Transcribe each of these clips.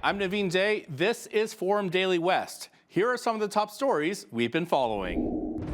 I'm Naveen Day. This is Forum Daily West. Here are some of the top stories we've been following.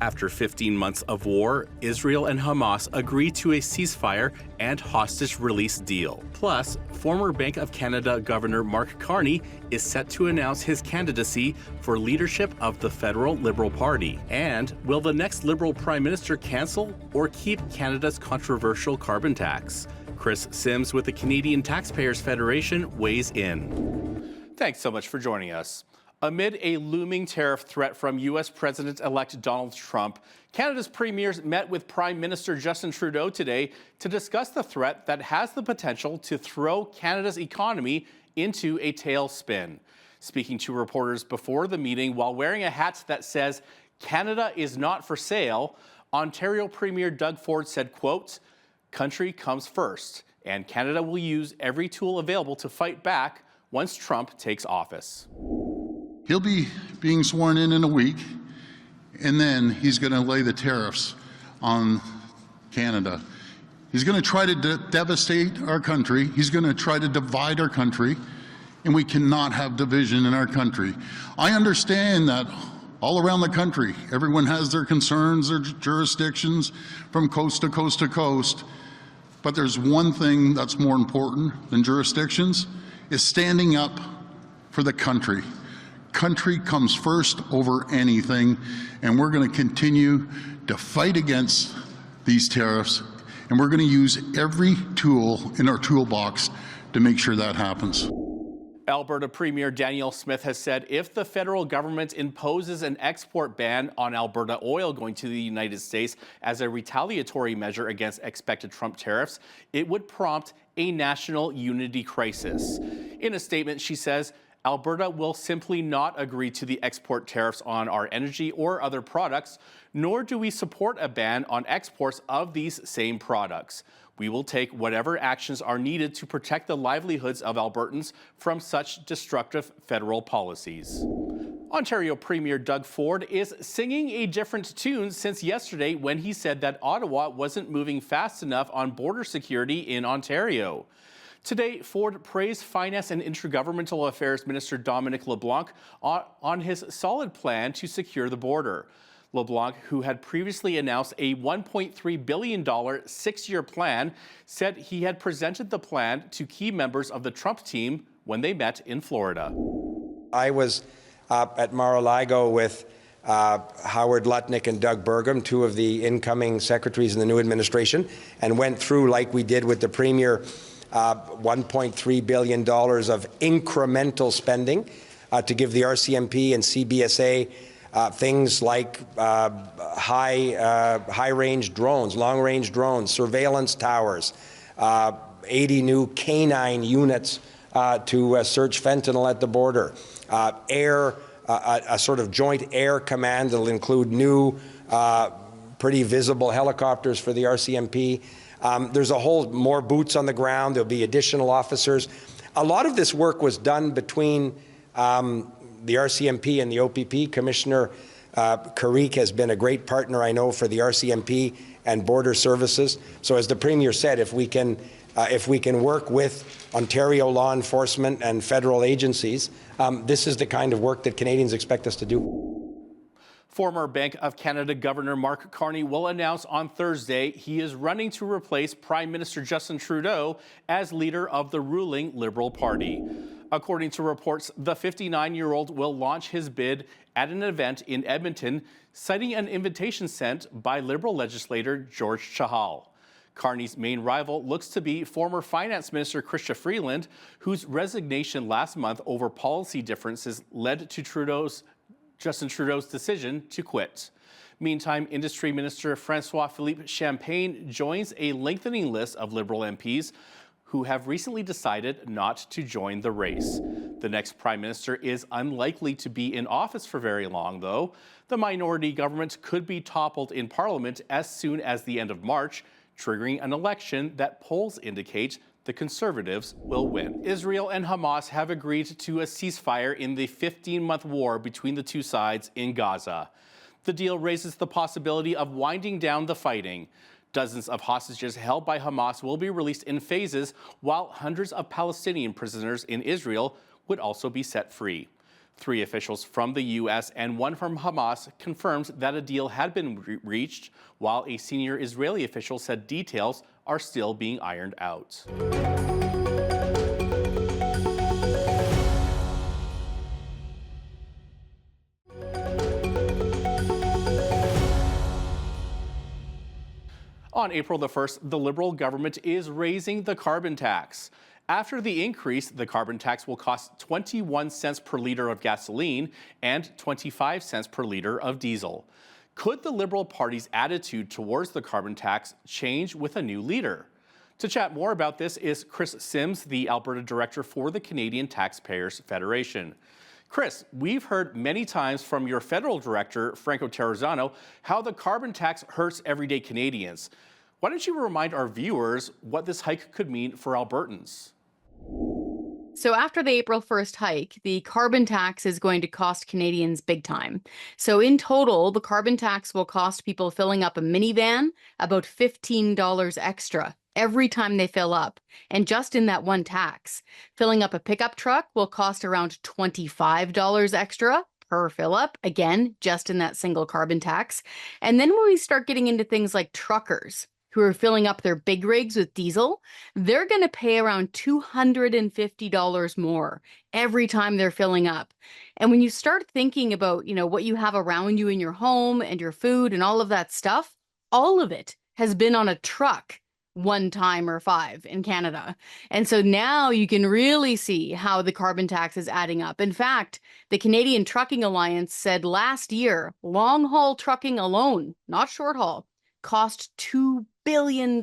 After 15 months of war, Israel and Hamas agreed to a ceasefire and hostage release deal. Plus, former Bank of Canada Governor Mark Carney is set to announce his candidacy for leadership of the federal Liberal Party. And will the next Liberal Prime Minister cancel or keep Canada's controversial carbon tax? Chris Sims with the Canadian Taxpayers Federation weighs in. Thanks so much for joining us. Amid a looming tariff threat from U.S. President-elect Donald Trump, Canada's premiers met with Prime Minister Justin Trudeau today to discuss the threat that has the potential to throw Canada's economy into a tailspin. Speaking to reporters before the meeting while wearing a hat that says, "Canada is not for sale," Ontario Premier Doug Ford said, quote, "Country comes first, and Canada will use every tool available to fight back once Trump takes office." He'll be being sworn in a week, and then he's going to lay the tariffs on Canada. He's going to try to devastate our country. He's going to try to divide our country, and we cannot have division in our country. I understand that all around the country, everyone has their concerns, their jurisdictions from coast to coast to coast, but there's one thing that's more important than jurisdictions, is standing up for the country. Country comes first over anything, and we're going to continue to fight against these tariffs, and we're going to use every tool in our toolbox to make sure that happens. Alberta Premier Danielle Smith has said if the federal government imposes an export ban on Alberta oil going to the United States as a retaliatory measure against expected Trump tariffs, it would prompt a national unity crisis. In a statement, she says, Alberta will simply not agree to the export tariffs on our energy or other products, nor do we support a ban on exports of these same products. We will take whatever actions are needed to protect the livelihoods of Albertans from such destructive federal policies. Ontario Premier Doug Ford is singing a different tune since yesterday when he said that Ottawa wasn't moving fast enough on border security in Ontario. Today, Ford praised Finance and Intergovernmental Affairs Minister Dominic LeBlanc on his solid plan to secure the border. LeBlanc, who had previously announced a $1.3 billion six-year plan, said he had presented the plan to key members of the Trump team when they met in Florida. I was at Mar-a-Lago with Howard Lutnick and Doug Burgum, two of the incoming secretaries in the new administration, and went through, like we did with the Premier, $1.3 billion of incremental spending to give the RCMP and CBSA things like high-range drones, long-range drones, surveillance towers, 80 new canine units to search fentanyl at the border, a sort of joint air command that will include new, pretty visible helicopters for the RCMP. There's a whole more boots on the ground. There'll be additional officers. A lot of this work was done between the RCMP and the OPP. Commissioner Karik has been a great partner, I know, for the RCMP and Border Services. So as the Premier said, if we can work with Ontario law enforcement and federal agencies, this is the kind of work that Canadians expect us to do. Former Bank of Canada Governor Mark Carney will announce on Thursday he is running to replace Prime Minister Justin Trudeau as leader of the ruling Liberal Party. According to reports, the 59-year-old will launch his bid at an event in Edmonton, citing an invitation sent by Liberal legislator George Chahal. Carney's main rival looks to be former Finance Minister Chrystia Freeland, whose resignation last month over policy differences led to Justin Trudeau's decision to quit. Meantime, Industry Minister François-Philippe Champagne joins a lengthening list of Liberal MPs who have recently decided not to join the race. The next Prime Minister is unlikely to be in office for very long, though. The minority government could be toppled in Parliament as soon as the end of March, triggering an election that polls indicate the Conservatives will win. Israel and Hamas have agreed to a ceasefire in the 15-month war between the two sides in Gaza. The deal raises the possibility of winding down the fighting. Dozens of hostages held by Hamas will be released in phases, while hundreds of Palestinian prisoners in Israel would also be set free. 3 officials from the U.S. and 1 from Hamas confirmed that a deal had been reached, while a senior Israeli official said details are still being ironed out. On April the 1st, the Liberal government is raising the carbon tax. After the increase, the carbon tax will cost 21 cents per litre of gasoline and 25 cents per litre of diesel. Could the Liberal Party's attitude towards the carbon tax change with a new leader? To chat more about this is Chris Sims, the Alberta Director for the Canadian Taxpayers Federation. Chris, we've heard many times from your federal director, Franco Terrazzano, how the carbon tax hurts everyday Canadians. Why don't you remind our viewers what this hike could mean for Albertans? So after the April 1st hike, the carbon tax is going to cost Canadians big time. So in total, the carbon tax will cost people filling up a minivan about $15 extra every time they fill up. And just in that one tax, filling up a pickup truck will cost around $25 extra per fill up, again, just in that single carbon tax. And then when we start getting into things like truckers who are filling up their big rigs with diesel, they're going to pay around $250 more every time they're filling up. And when you start thinking about, what you have around you in your home and your food and all of that stuff, all of it has been on a truck 1 time or 5 in Canada. And so now you can really see how the carbon tax is adding up. In fact, the Canadian Trucking Alliance said last year, long-haul trucking alone, not short-haul, cost $2 billion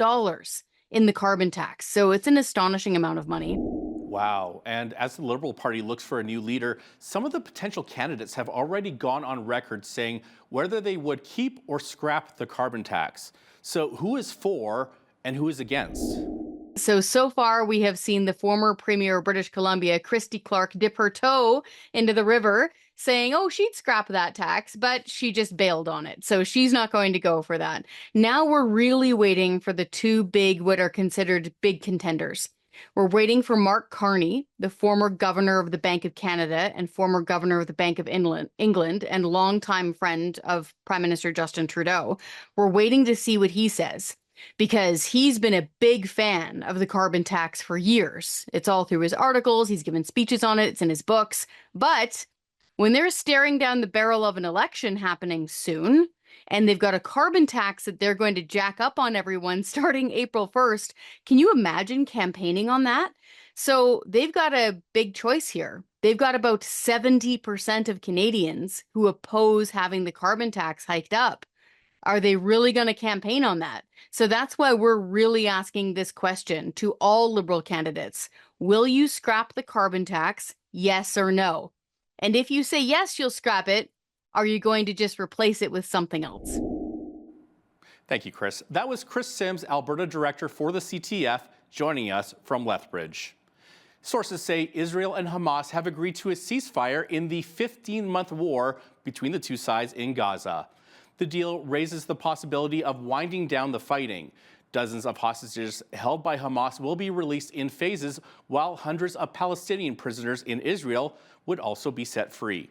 in the carbon tax. So it's an astonishing amount of money. Wow. And as the Liberal Party looks for a new leader, some of the potential candidates have already gone on record saying whether they would keep or scrap the carbon tax. So who is for and who is against? So far, we have seen the former Premier of British Columbia, Christy Clark, dip her toe into the river, saying, she'd scrap that tax, but she just bailed on it. So she's not going to go for that. Now we're really waiting for the 2 big, what are considered big contenders. We're waiting for Mark Carney, the former governor of the Bank of Canada and former governor of the Bank of England and longtime friend of Prime Minister Justin Trudeau. We're waiting to see what he says, because he's been a big fan of the carbon tax for years. It's all through his articles. He's given speeches on it. It's in his books. But when they're staring down the barrel of an election happening soon, and they've got a carbon tax that they're going to jack up on everyone starting April 1st, can you imagine campaigning on that? So they've got a big choice here. They've got about 70% of Canadians who oppose having the carbon tax hiked up. Are they really going to campaign on that? So that's why we're really asking this question to all Liberal candidates. Will you scrap the carbon tax? Yes or no? And if you say yes, you'll scrap it, are you going to just replace it with something else? Thank you, Chris. That was Chris Sims, Alberta Director for the CTF, joining us from Lethbridge. Sources say Israel and Hamas have agreed to a ceasefire in the 15-month war between the 2 sides in Gaza. The deal raises the possibility of winding down the fighting. Dozens of hostages held by Hamas will be released in phases, while hundreds of Palestinian prisoners in Israel would also be set free.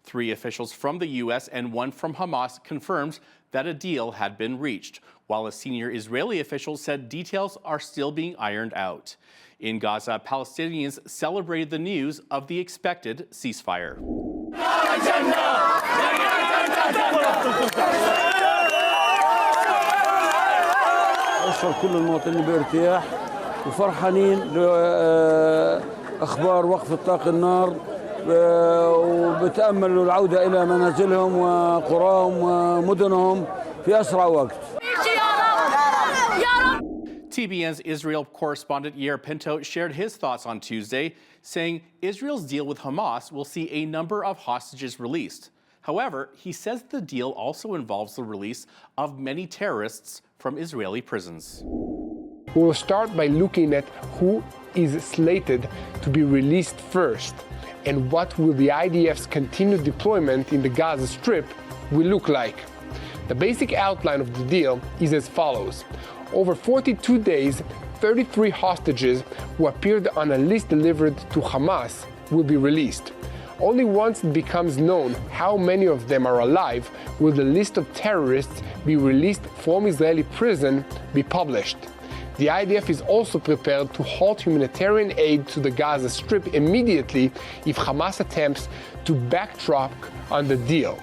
3 officials from the U.S. and 1 from Hamas confirmed that a deal had been reached, while a senior Israeli official said details are still being ironed out. In Gaza, Palestinians celebrated the news of the expected ceasefire. أشعر كل المواطنين بارتياح وفرحانين لأخبار وقف إطلاق النار وبتأملوا العودة إلى منازلهم وقراهم ومدنهم في أسرع وقت. TBN's Israel correspondent Yair Pinto shared his thoughts on Tuesday, saying Israel's deal with Hamas will see a number of hostages released. However, he says the deal also involves the release of many terrorists from Israeli prisons. We'll start by looking at who is slated to be released first and what will the IDF's continued deployment in the Gaza Strip will look like. The basic outline of the deal is as follows. Over 42 days, 33 hostages who appeared on a list delivered to Hamas will be released. Only once it becomes known how many of them are alive will the list of terrorists be released from Israeli prison be published. The IDF is also prepared to halt humanitarian aid to the Gaza Strip immediately if Hamas attempts to backtrack on the deal.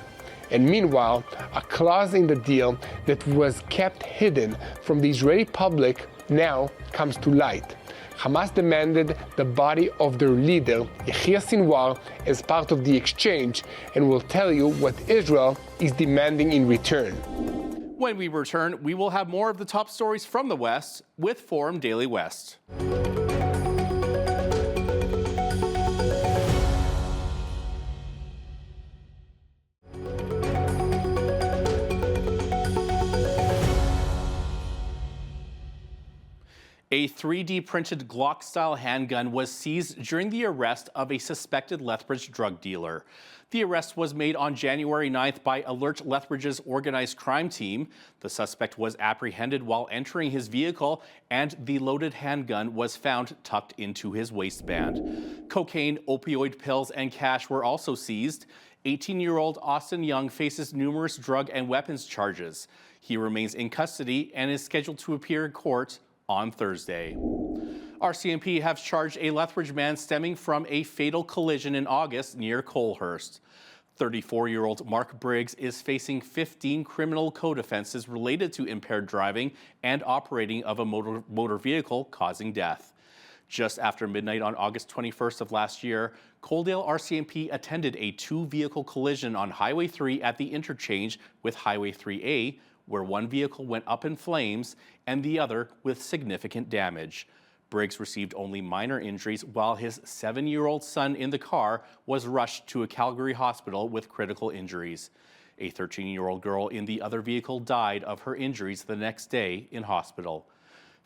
And meanwhile, a clause in the deal that was kept hidden from the Israeli public now comes to light. Hamas demanded the body of their leader, Yahya Sinwar, as part of the exchange, and will tell you what Israel is demanding in return. When we return, we will have more of the top stories from the West with Forum Daily West. A 3D printed Glock-style handgun was seized during the arrest of a suspected Lethbridge drug dealer. The arrest was made on January 9th by Alert Lethbridge's organized crime team. The suspect was apprehended while entering his vehicle, and the loaded handgun was found tucked into his waistband. Cocaine, opioid pills, and cash were also seized. 18-year-old Austin Young faces numerous drug and weapons charges. He remains in custody and is scheduled to appear in court on Thursday. RCMP have charged a Lethbridge man stemming from a fatal collision in August near Colehurst. 34-year-old Mark Briggs is facing 15 criminal code offenses related to impaired driving and operating of a motor vehicle causing death. Just after midnight on August 21st of last year, Coaldale RCMP attended a two-vehicle collision on Highway 3 at the interchange with Highway 3A, where one vehicle went up in flames and the other with significant damage. Briggs received only minor injuries, while his 7-year-old son in the car was rushed to a Calgary hospital with critical injuries. A 13-year-old girl in the other vehicle died of her injuries the next day in hospital.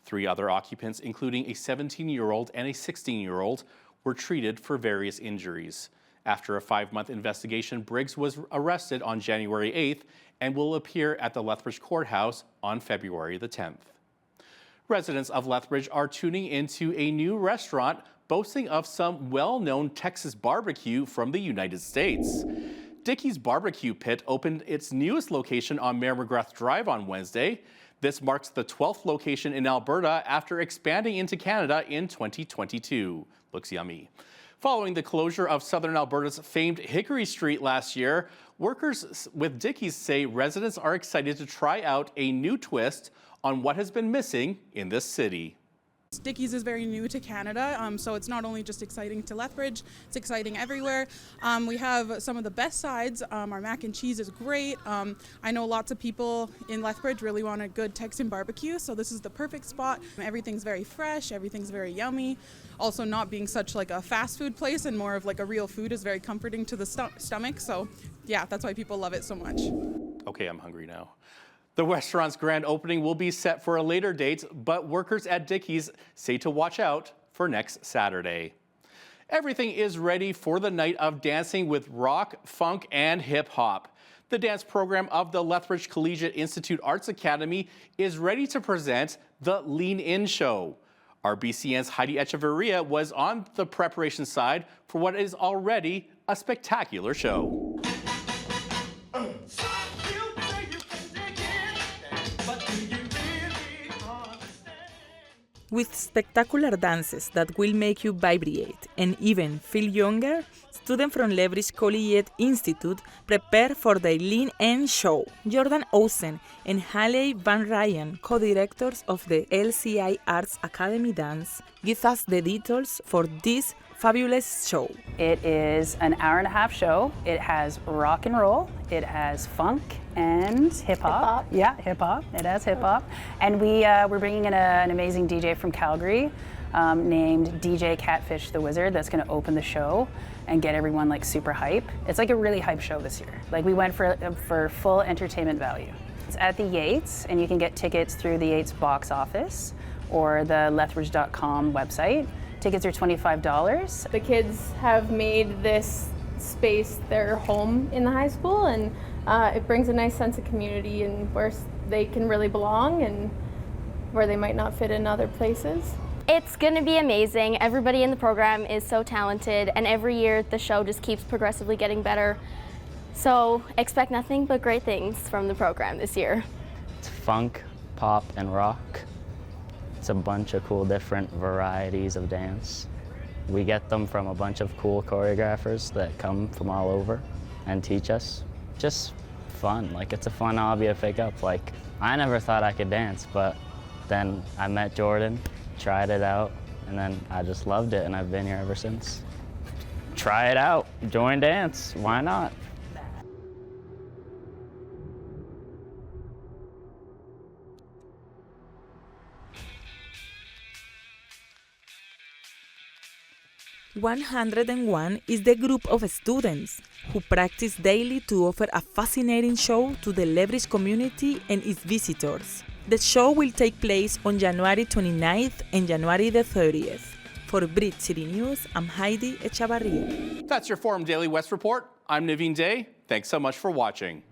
3 other occupants, including a 17-year-old and a 16-year-old, were treated for various injuries. After a 5-month investigation, Briggs was arrested on January 8th and will appear at the Lethbridge Courthouse on February the 10th. Residents of Lethbridge are tuning into a new restaurant boasting of some well-known Texas barbecue from the United States. Dickey's Barbecue Pit opened its newest location on Mayor McGrath Drive on Wednesday. This marks the 12th location in Alberta after expanding into Canada in 2022. Looks yummy. Following the closure of Southern Alberta's famed Hickory Street last year, workers with Dickey's say residents are excited to try out a new twist on what has been missing in this city. Dickey's is very new to Canada, so it's not only just exciting to Lethbridge, it's exciting everywhere. We have some of the best sides. Our mac and cheese is great. I know lots of people in Lethbridge really want a good Texan barbecue, so this is the perfect spot. Everything's very fresh, everything's very yummy. Also, not being such like a fast food place and more of like a real food is very comforting to the stomach, so yeah, that's why people love it so much. Okay, I'm hungry now. The restaurant's grand opening will be set for a later date, but workers at Dickey's say to watch out for next Saturday. Everything is ready for the night of dancing with rock, funk, and hip hop. The dance program of the Lethbridge Collegiate Institute Arts Academy is ready to present the Lean In Show. RBCN's Heidi Echeverria was on the preparation side for what is already a spectacular show. With spectacular dances that will make you vibrate and even feel younger, students from Lethbridge Collegiate Institute prepare for the Lean In Show. Jordan Olsen and Haley Van Ryan, co-directors of the LCI Arts Academy Dance, give us the details for this fabulous show. It is an hour-and-a-half show. It has rock and roll, it has funk and hip-hop. Yeah, hip-hop. It has hip-hop. And we're bringing in an amazing DJ from Calgary named DJ Catfish the Wizard that's going to open the show and get everyone like super hype. It's like a really hype show this year. Like we went for full entertainment value. It's at the Yates, and you can get tickets through the Yates box office or the Lethbridge.com website. Tickets are $25. The kids have made this space their home in the high school, and it brings a nice sense of community and where they can really belong, and where they might not fit in other places. It's going to be amazing. Everybody in the program is so talented, and every year the show just keeps progressively getting better. So expect nothing but great things from the program this year. It's funk, pop, and rock. It's a bunch of cool different varieties of dance. We get them from a bunch of cool choreographers that come from all over and teach us. Just fun, like it's a fun hobby to pick up. Like I never thought I could dance, but then I met Jordan, tried it out, and then I just loved it, and I've been here ever since. Try it out, join dance, why not? "101" is the group of students who practice daily to offer a fascinating show to the Lethbridge community and its visitors. The show will take place on January 29th and January the 30th. For Bridge City News, I'm Heidi Echavarria. That's your Forum Daily West report. I'm Naveen Day. Thanks so much for watching.